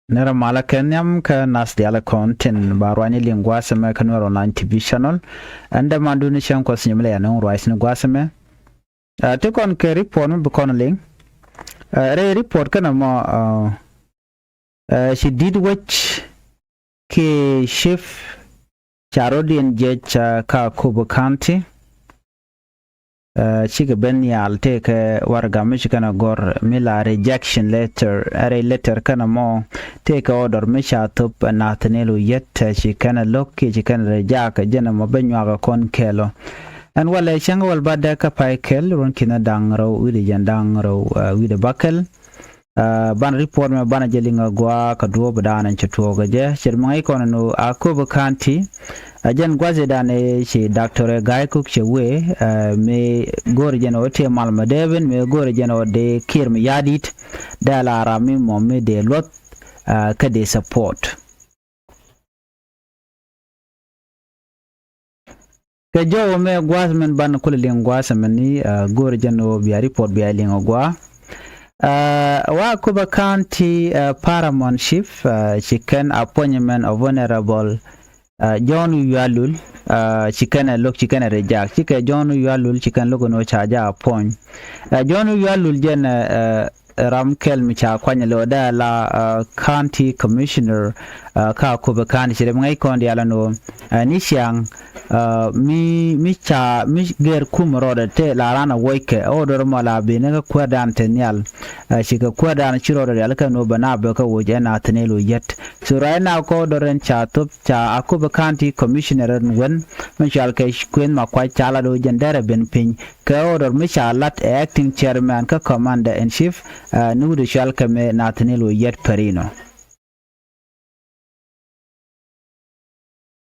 Nera mala kenyam ka nas diala kontin barwani lingwasame kanwero 90 channel anda manduni shan kwasi nyamle ya nung rice ni gwasame te kon ke report mo bukon ling re report kana mo she did watch ke chief Charodian Judge ka Kubu County chiga ben yal take warga michikana gor mila rejection letter are letter kana mo take order misha tup nathanielu yet chikana lokki chikana rejaka jena mo benyaga kon kelo and wala changa wal bada ka pai kel ron kina dangro wili jandangro wili bakel ban report me bana jelinga gwa ka duo badana chatuoga je chirmangai kono no Akubu County ajan gwaze dane shi Dr. Guy Cook chewe me gore jeno te malma deben me gore jeno de kirm yadit da la rami mo me de lot ka de support ke jo me gwasmen ban kulling gwasmen ni gore jeno bi report bi linga gwa wa Akubu County Paramount Chief chicken appointment of Honorable John Yalul chikana lok chikana rejak chika John Yalul chikan logo no chaja appoint John Yalul jen Ramkel micha kwanya loda la county commissioner ka Akubu County chire ngai kondi ala no nishyang mi ger kumroda te la rana woike odor mala bine kwa dan tenyal shika kwa dan chiro da alka no bana be ka woje na tenelo yet so right now ko doren cha top cha Akubu County commissioner wen mi shal ka kwen ma kwa chala do jendere ben pin ka odor mi lat acting chairman ka commander in chief nudu shal ka me na tenelo yet perino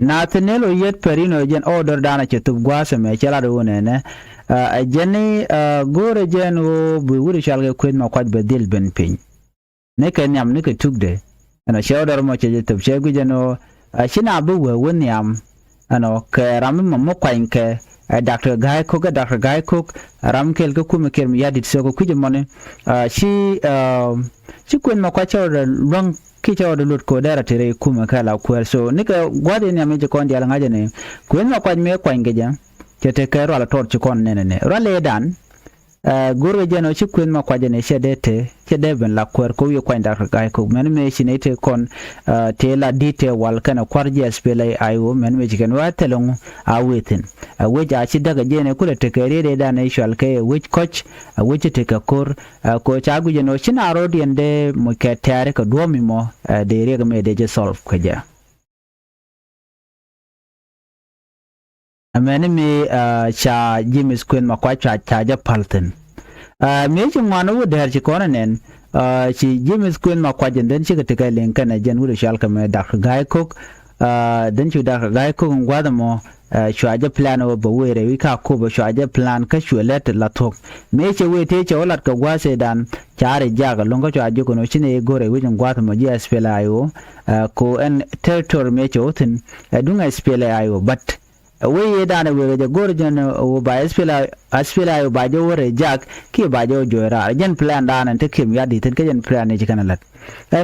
Nathaniel yet perino jen order dana chetub gwase me chala do nene jeni gore jen wo bu wuri shalge kwen ma kwat bedil ben pin ne kan yam ne ke tugde ana shawdar mo che tub shegu jeno shina bu we won yam ano ke ram mo kwain ke Dr. Guy Cook ram kel ko kuma ker mi yadit so ko kuje mone shi kwen ma kwacha rang kicha de lut ko dara tere kuma kala kwel so nika gwade ne meje kon diala ngaje ne kwen ma kwaj me kwa ngeja kete kero ala tor chikon ne rale dan gurwe jeno chikwen ma kwaje ne shedete chedeben la kwer ko yo kwa ndar Guy Cook men me chinete kon te la dite wal kana kwarje spele ayo men me chiken wa telong awetin weja chi daga jene kule tekere de dan ishal ke which coach which take kur ko chagu jeno china rodi ende mo ke tare ko duomi mo de rega me de je solve kwaja amene me cha James Queen ma kwa cha ja palten me chi ngwana wo der chi kona nen chi James Queen ma kwa den chi ka len kana jen wo shal ka me Dr. Guy Cook den chi Dr. Guy Cook ngwada mo shuaje plan wo bawere wi ka ko ba shuaje plan ka shulet la tok me che we te che olat ka gwase dan chare jaga longo shuaje ko no chine gore wi ngwata mo ji spela ayo ko en territory me che otin dunga spela ayo but we dana we je gore jen wo ba spela ayo ba je wore jak ki ba je joira jen plan dan te kim ya di ten ke jen plan ne kana lat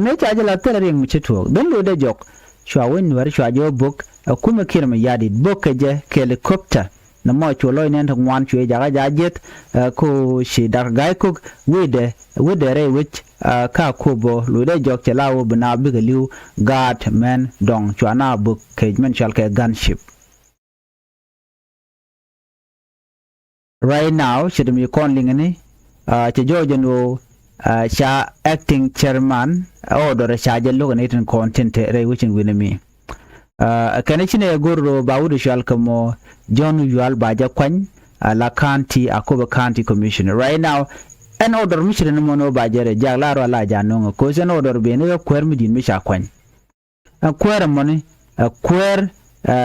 me chaje la tere ring mu che to don do de jok shwawin war shwaje book kuma kirma yadi bokaje ke helicopter na mo chulo ne ngwan chue jaga jajet ko shi Dr. Guy Cook wede re which ka kubo lude jok chelawo bna bigaliu guard men dong chwana book ke men shal ke gunship right now should me calling ni che jojeno cha acting chairman order cha je logo ne tin content re which in with me kana chine goro bawudu shal kamo John Yual baja kwany la county Akubu County commissioner right now an order mission no mono bajere jaglaro la janongo ko sen order be ne kwer midin mi sha kwany kwer money kwer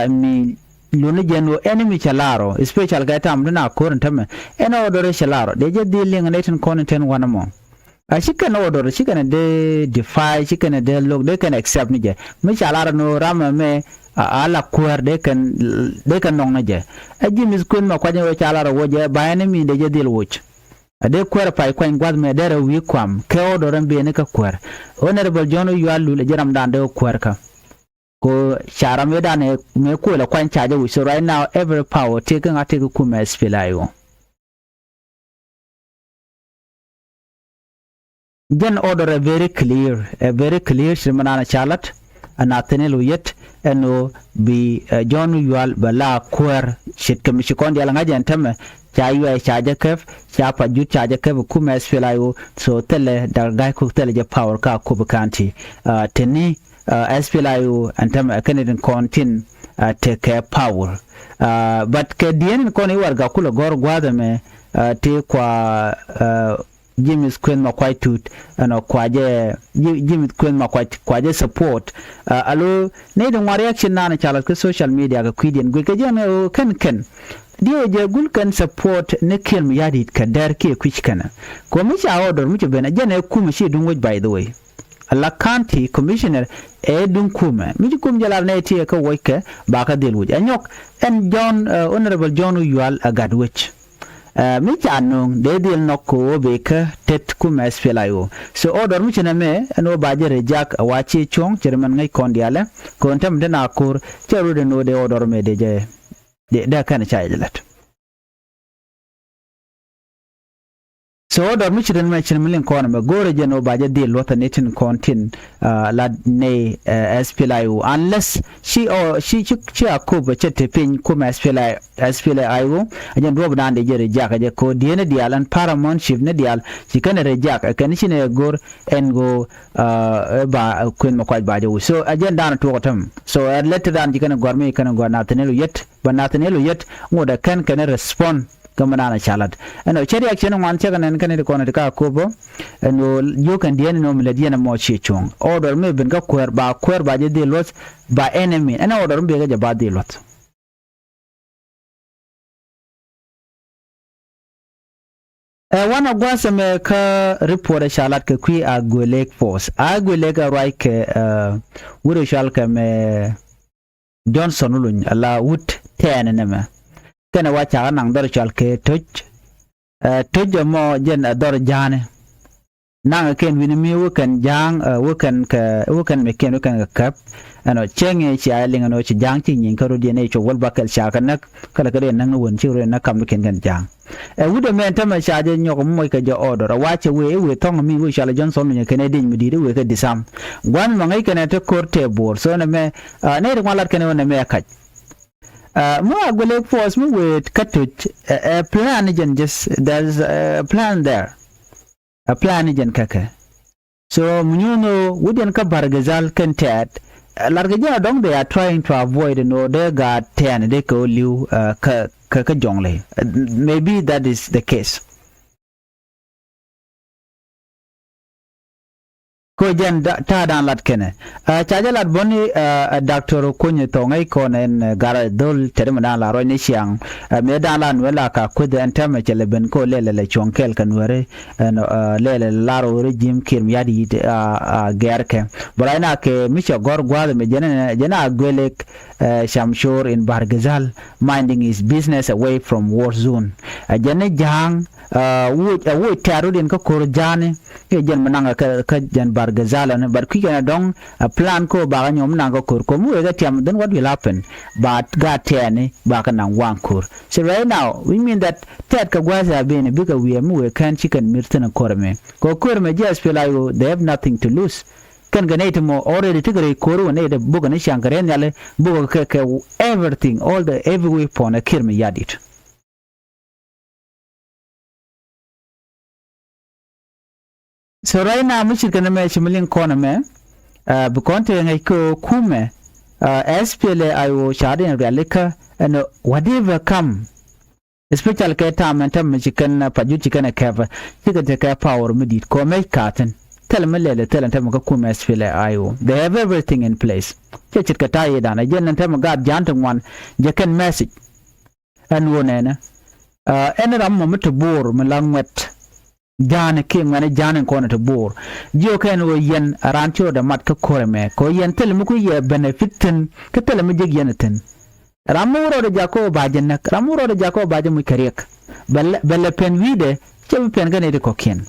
mi lunu jeno enemy chalaro special guy tam na korin tam en order chalaro de je dealing neten content wana mo chicken order chicken de defy chicken de look they can accept nije mi chala no rama me ala kuar de kan nong naje James Queen ma kwaje we chala ro woje bayane mi de je dil wuch ade kwer pai kwa ngwad me dere wi kwam ke odoran be ne ka kwer honorable John Yualu le jaram dan de kwer ka ko shara me dan me ko la kwan charge we so right now every power taking at take ku me spilayo then order a very clear shimana chalat anatenelo yet eno bi John Yual bala kwer shit kamishikon dia langa jantame chayu chaja kef chapa ju chaja kef kuma SPLIO so tele dargai ku tele je power ka ku bukanti teni SPLIO antama Canadian contin take power but ke dien koni warga kula gor gwada me te kwa James Queen makwai tut ano kwaje James Queen makwai kwaje support alo ne don reaction na chala ko social media ga kwidien gwe ke jame kan dio je gul kan support ne kel mi yadi ka dar ke kwikana ko mi cha order mi bena jane kuma shi dun waj by the way alla county commissioner dun kuma mi kum jalar ne tie ka woike ba ka del wuj anyok en John honorable John Yual agadwech mi chanung de dil nokko beka tet kuma SPLIO so order mi chena me no baje rejak wachi chong chairman ngai kondiale ko ntam de nakur cheru de no de order me de je de kan chailat so order mi chena me chena milin ko na me gore je no baje dil lota netin kontin la ne SPLIO unless she akoba chete pin kuma SPLIO ajan rob dan de jere jaka je ko diene dialan paramount chief ne dial ci kan rejak kan ci ne gor en go ba kun ma kwaj baje so ajan dan to tam so let dan ci kan gor me kan gor natanelu yet ba natanelu yet ngoda kan respond kamana chalat ano cheri action wan che kan kan ko na ka kobo no yo kan diene no mele diene mo chi chung order me ben ka kwer ba je de lot ba enemy ana order be ga ba de lot wana gwasa me ka report chalat ka kwi a golek force a golek right ke wuro shalka me Johnson ulun ala wut ten ne me kana wacha nang dor chalke toj mo jen dor jane nang ken wini mi wukan jang wukan me ken wukan kap ano chenge cha linga no chi jang chi nyin karo die ne cho wal bakal cha kanak kala kare nang won chi re na kam ken kan jang wudo men tama cha je nyok mo ka jo order wacha we tong mi we shala Johnson ne ken din mi di we ka disam gwan ma ngai ken to korte bor so na me ne ri walat ken wona me kach mo agole force me with katuch a plan again just there's a plan there a plan again kaka so munyuno wuden ka bargazal kantat largaja dong they are trying to avoid no they got 10 they ko liu ka jongle maybe that is the case ko jen ta dan lat kene chajalat boni doctor kunye to ngai konen gara dol terima dan la roy ni siang me dan lan wala ka kude antama chele ben ko lele chonkel kan wore lele laro regime kirm yadi gerke baraina ke micho gor gwad me jena gwelek shamshur in bargazal minding his business away from war zone jene jang wo tarudin ka kor jane ke jen mananga ka jen bargazala ne bar kigana dong plan ko ba nyom nanga kor ko mu ga tiam then what will happen but ga tene ba kana wankur so right now we mean that tet ka gwaza bene bika we mu kan chicken mirtana korme ko korme just feel like they have nothing to lose kan ganate mo already tigre koru ne de buga ne shankare ne ale buga ke everything all the every weapon a kirme yadit so right now mi shirka na me shimilin kona me bukonte ngai ko kume SPLIO shadin realika and whatever come especially ke time tam mi chikan paju chikan kava tika take power midit ko me katen tel melele tel tam ka kume SPLIO they have everything in place chirka tayi dana jen tam ga jantan wan jekan message and wonena ram mo mutbur melangwet jane ke ngane jane ko na to bor jio ken wo yen rancho da mat ka koreme ko yen tel mu ku ye benefitin ka tel mu jeg yeneten ramuro de jako bajen nak ramuro de jako bajen mu karek belle pen wide che pen kan ede kokien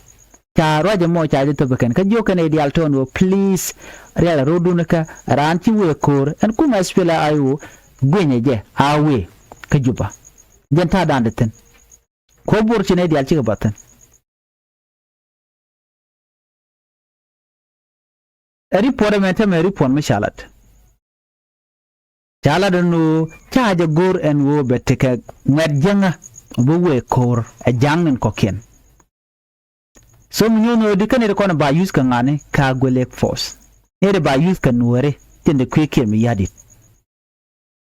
cha roje mo cha de to beken ka jo kan ede alton wo please real rodun ka ranti we kor en kuma spela ayu gwenye je awe ka juba jenta dandeten ko burci ne ede ci gabatan report mete me report me shalat chala no chaja gor en wo beteke med janga bo we kor a jangen kokien so munyono dikane de kona ba use kan ngane ka golek force ne ba use kan nuore tinde kweke mi yadi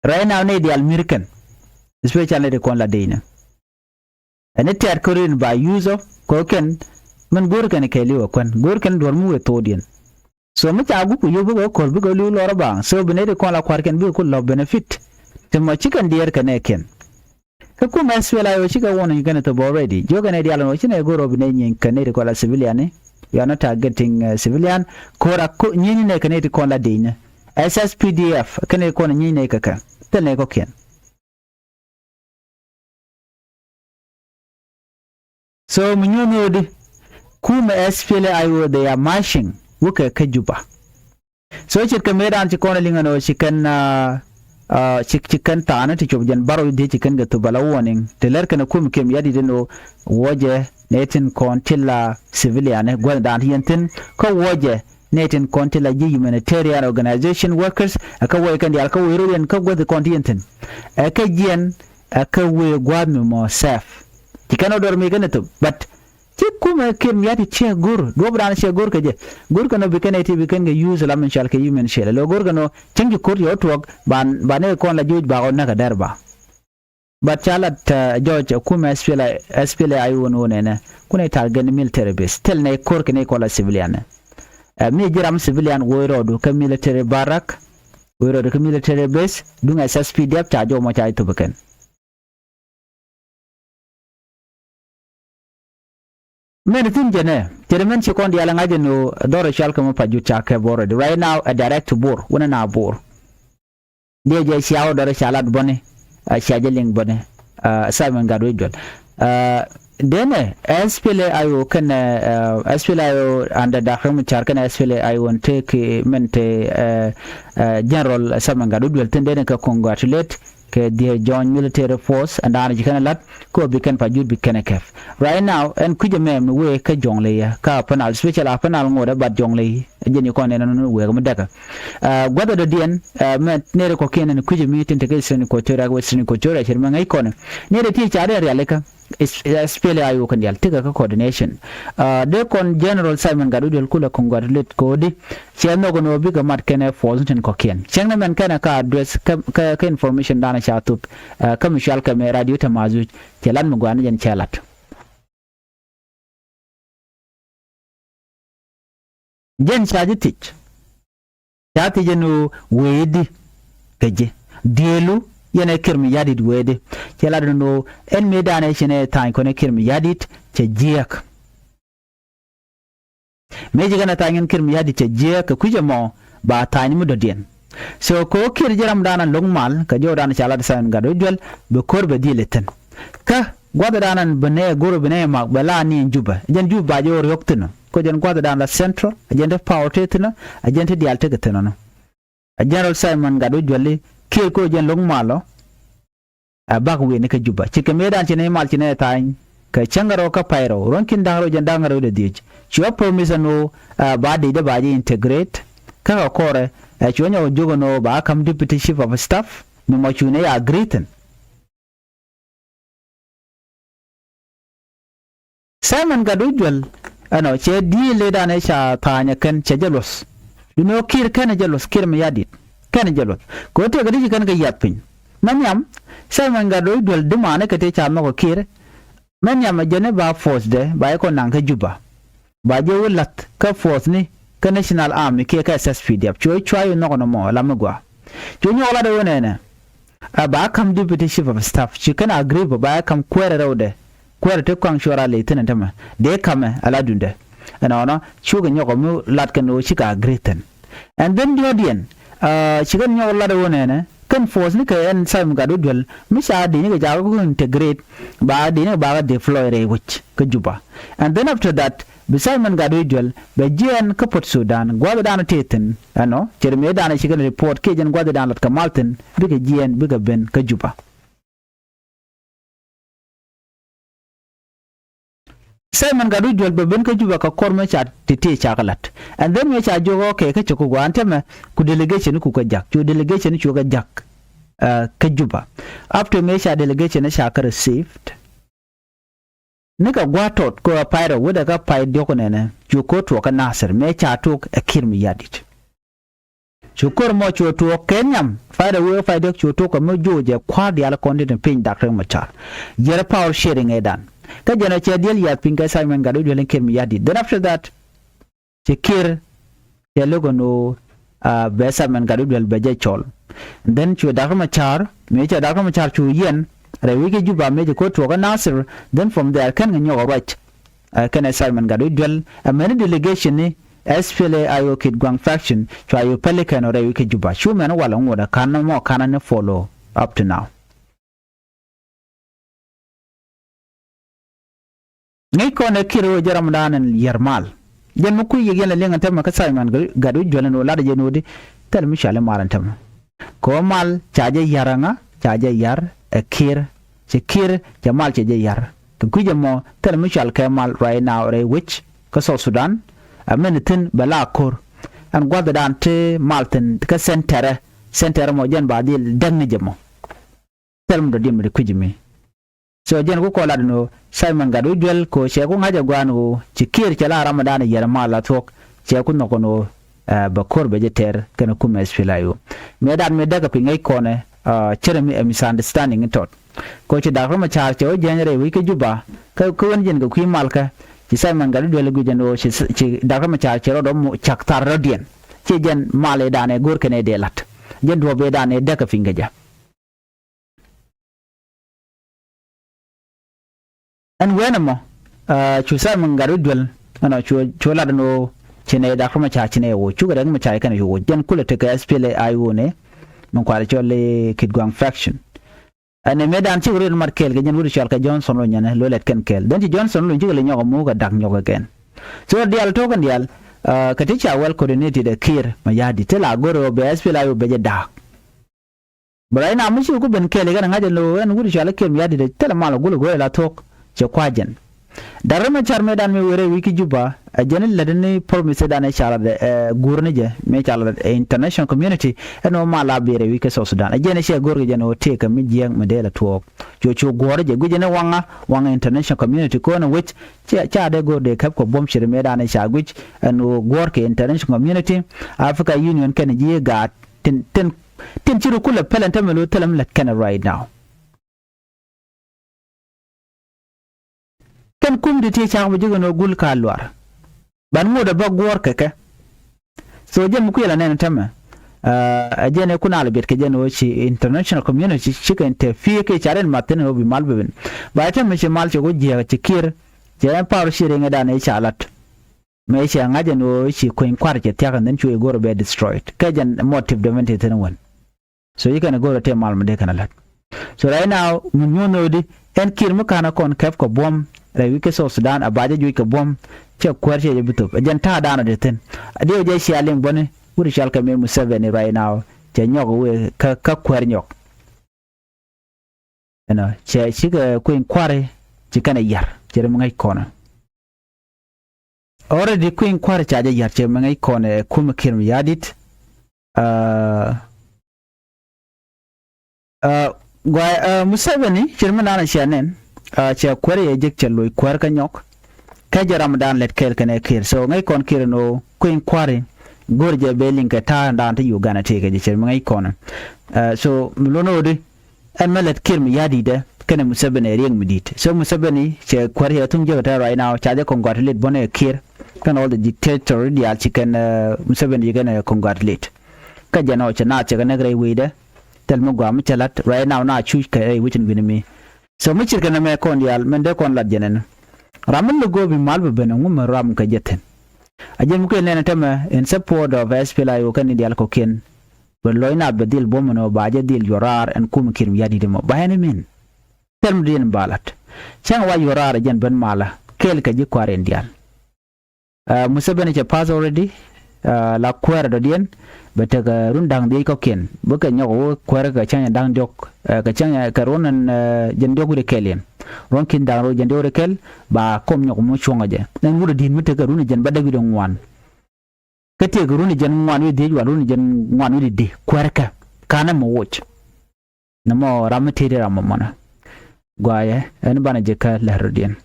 right now ne di american especially de kon la deina ene ter korin ba use of koken man gor kan ke liwa kon gor kan dormu we todien so mu tagu ku yobu ko kor bu ko lu loro ba so bene de kon la kwarken bi ko lo benefit te mo chikan dier kan eken ka ku ma swela yo chika wona you gonna to already joga ne dialo no chine goro bene nyin kan ne ko la civilian you are not targeting civilian kora ko nyini ne kan ne ko la deina SSPDF kan ne ko nyini ne kaka tel ne ko ken so munyono de kuma SPLA ayo they are marching wuka kajuba so chika medan chikona lingano chikan taana ti chobjan baro de chikan ga to bala warning teler kana kum kem yadi deno woje netin kontilla civilian gwandan hiyantin ko woje netin kontilla humanitarian organization workers aka woy kan yal ka wero ka gwad kontinten aka jien aka we gwad mo saf tikano dormi kana to but kuma kem yati che gur dobran che gur kaje gur kano bikene ti biken ga use la men shal ke yumen shele lo gur kano tingi kur yo twok bane kon la juj ba on na darba but chalat george kuma SPLA ayu wono ne kuna target military base tel ne kur kene ko la civilian mi jiram civilian woiro do ka military barak woiro do ka military base dunga SSPDF ta jo mo cha to biken men tin jene termen ci kon diala ngaje no doro shalka mo paju chake boro right now a direct bor wona na bor de je siawo doro shalat bone a shajeling bone Simon Gado jol dene SPLA ayo kan SPLA ayo anda dakham char kan SPLA ayo wonte ke mente general Simon Gado jol tendene ka congratulate ke dia join military force and ana jikana lat ko bikan pajud bikan kef right now en kuje mem we ka jongle ya ka panal special panal ngoda bad jongle jeni ko ne no we ko daga gwada do dien met nere ko kenen kuje meeting te kesen ko tora ko sin ko tora shirma ngai ko ne nere ti chare realeka SPLA ayo kan yal tiga ka coordination de kon general Simon Gado del kula congratulate ko di cheno ko no biga mat kene force ten ko ken chengna men kana ka address ka information dana chatup ka mishal ka me radio ta mazu chelan mu gwana jen chelat jen chaji tich chati jenu wedi keje dielu yana kirmi yadit wede kelado no en medane chene tan ko ne kirmi yadit che jiak meji gana tan kirmi yadit che jiak kuje mo ba tan mu do dien so ko kir jaram dana longmal ka jodan chala san Gado jol be korbe dileten ka gwada danan bene goro bene mak bala ni juba jen juba jor yoktino ko jen gwada dan la central agente power tetino agente dial tegetino no general Simon Gado jolli kir ko jen longmalo bak we ne ka juba cike medan cine mal cine tan ka changaro ka pairo ronkin dangaro jen dangaro de dij chwa permission no ba de ba integrate ka kore chwonya jogo no ba kam deputy chief of staff no mo chune ya greeten Simon Gado jol ano che di le dane cha tanya kan che jelos no kir kan jelos kir me yadit kan jelos ko te gadi kan ga yapin Manyam Simon Gado jol dumane kete chama ko kire manyam jene ba force de ba ko nan ka juba ba je wulat ka force ni ka national army ke ka SSPDF choi no mo la magwa chonyo la de wonene ba kam deputy chief of staff chi kana agree ba kam kwere rawde kwere te kwang shora le tenen tama de kame ala dunde ana ona chuga nyoko mu lat kan no chi ka agree ten and then jodien chi kan nyo la de wonene kan force ni ka en Simon Gadu Dwell misha di ni ga jago ko integrate ba di ni ba deploy re which ka juba and then after that be Simon Gadu Dwell be GN ka Port Sudan gwada dana teten ano cerme dana shi kan report ke jen gwada dana ka Malton bi ka GN bi ka ben ka juba Simon Gadu Dwell be ben ka juba ka korme cha tete chakalat and then me cha jogo ke ka choko gwanteme ku delegation ku ka jak ku delegation ku ka jak ka juba after me cha delegation sha ka received nika gwatot ko pairo wada ka pai dioko nene juko to ka Nasir me cha tok akirmi yadit chukor mo chuto kenyam faida we faida chuto ko mo joje kwadi ala konde pin dakre machar yere power sharing edan ka jana che deal ya pinga Simon Gadu Dwell kirmi yadit then after that chekir ya logo no be Simon Gadu Dwell beje chol then chu dakre machar me cha dakre machar chu yen Rewike juba meje ko to Nasir then from there kan nyo right kan Simon Gadu Dwell a many delegation ni SPLA ayo kid gwang faction to ayo pelican or Rewike juba shu men wala ngoda kan mo kan ne follow up to now ngai ko ne kiro jaram danan yermal jen mu kuyi gele lenga tamma ka Simon Gadu Dwell no lada je nodi tel mi shale marantam ko mal chaje yaranga chaje yar kir Kir Jamal Chejayar. To Kujamo, tell Michel Kemal right now, which, Kaso Sudan, a minutin Balakor, and Guadadante, Malton, the Center Mojan Badil, Danijamo. Tell him the dim the Kujimi. So Jen Wukoladno, Simon Gadu Dwell, Ko Shakun Hajaguano, Chikir Chala Ramadan, Yaramala talk, Chakunokono, Bakor Vegeter, Kanakumes Filayo. Medan Medagaping a corner, Cheremy a misunderstanding in thought. Coach Dakro Machar cho January week juba ka kuwan jen ga kwi malka ci Simon Gadu Dwell gujano ci Dakro Machar cho do mo chaktar rodien ci jen male dane gor kene de lat jen do be dane de ka finga ja and wenamo ci Simon Gadu Dwell ana cho la no cine Dakro Machar cine wo chu ga Machar kana yo jen kula te ka SPLA ayo ne mon kwale cho le kidgwang faction ane medan ci wuri markel ga nyen wuri shalka Johnson lo nyane lo let ken kel donti Johnson lo jigale nyoga mo ga dak nyoga ken so dial to kan dial katicha well coordinated kir mayadi tela goro be SPLA yo beje dak bara ina mushi ku ben kel ga ngaje lo en wuri shalka mayadi de tela malo gulo go la tok ci kwajen darama char medan me wure wiki juba janil ladani promise dana chala de gurnije me chala international community eno mala bere wiki so Sudan jene she gorge jeno teka mi jeng medela to cho gorje gujene wanga international community ko no which cha de gorde kap ko bom shire medana sha guj eno gorke international community Africa Union kan je ga tin ciru kula pelanta melo telam let kan right now kan kum de te cha mo jigano gul kalwar ban mo da bagwar keke so jem ku yala nen tama ajene kuna albet ke jeno chi international community chika interfere ke charen maten no bi malbeben ba ta me mal che go je ke kir je par shire ngada ne chalat me che ngaje no chi ko in kwar ke tiaka nen chu go be destroyed ke jan motive de mente ten won so you can go to mal de kana lat so right now mun no di en kir mu kana kon kep ko bom Rewike so Sudan abaje ju ke bom che kwarche je bitop jan ta dana de ten ade je shi alen bone wuri shalka me Museveni right now che nyogo we ka kwar nyok che shi ga kuin kware ci kana yar che mu ngai kona already kuin kware cha je yar che mu ngai kona kum kirm yadit Museveni che mu nana shanen che kware ye jek chello kwar ka nyok ka jaram dan let kel kene kir so ngai kon kir no kuin kware gorje be linka ta dan ta Uganda te ke je ngai kon so lono de en melet kir mi yadi de kene Museveni rieng midit so Museveni che kware ya tung je ta right now cha de congratulate bone kir kan all the dictator dia chicken Museveni gana congratulate ka jano cha na che kana grai we de tel mo gwa mi chalat right now na chu ka ai wichin winimi so mi chirka na me kon yal men de kon lat jenen ramen lo gobi malbe benen ngum ram ka jeten ajem ko nen tama in support of SPLA yo kan dial ko ken loina bedil bomono baje dil yorar en kum kirim yadi de mo bayani min term din balat chang wa yorar jen ben mala kel ka ji kware ndial musabene che pass already la kwere do dien bete ga rundang de ko ken buka nyago kwere ga chanya dang jok ga chanya ka ronan jen dogu de kelen ron kin dang ro jen de kel ba kom nyago mo chonga je nan wuro din mete ga runa jen badagi do ngwan kete ga runa jen ngwan wi de wa runa jen ngwan wi de kwere ka kana mo woch namo ramete de ramona gwaye en bana je ka la rodien